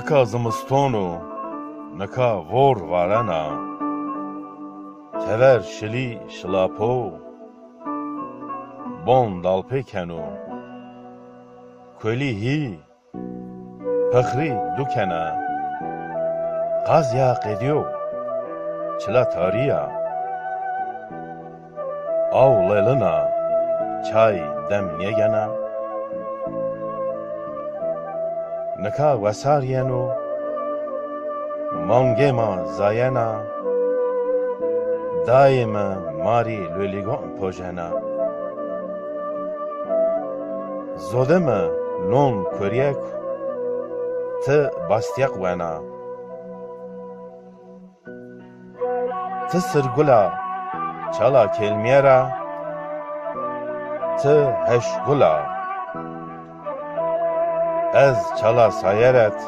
نکا زمستونو نکا وور وارنا تور شلی شلاپو بون دالپی کنو کلی هی پخری دوکنا قاز یا قدیو چلا تاریا او لیلنا چای دم نیگنا نکا وسارینو مانگه ما زاینا دایم ماری لولیگون پوژنا زودم نون کوریک ت باستیق ونا ت سرگولا چالا کلمیرا ت هشگولا از چالا سایرت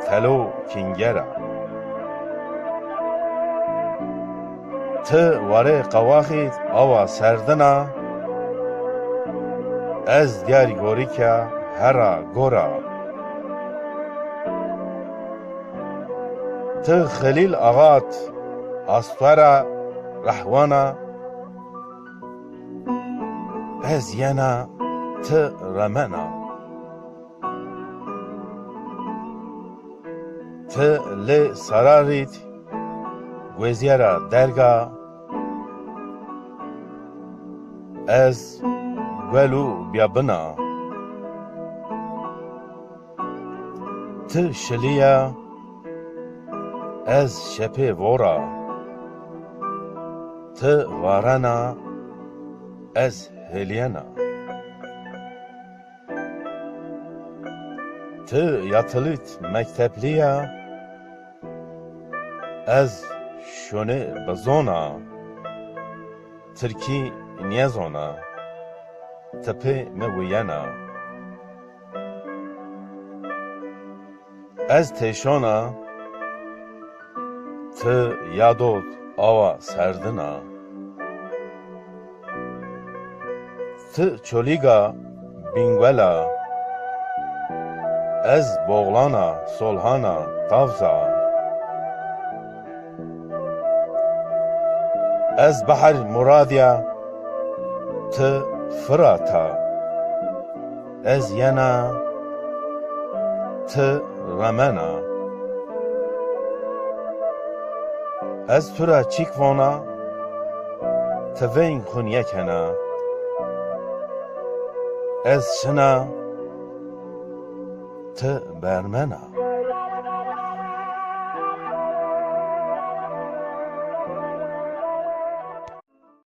تلو کینگرا ت واره قواخید آوا سردنا از دیاری گوری که هرا گورا ت خلیل آغات آستوارا رحوانا از ینا ت رمنا ت لی سراریت گوزیارا درگا از گلو بیابنا ت شلیا از شپی ورا ت وارنا از هلینا ت یاتلیت مکتبلیا از شونه بزونا ترکی نیازونا تپه موینا از تشونا ت یادوت آوا سردنا ت چولیگا بینگولا از بغلانا سولهانا تافزا از بحر مرادیا ت فراتا از ینا ت رمنا از تورا چیکوانا ت وین خونیکنا از شنا ت برمنا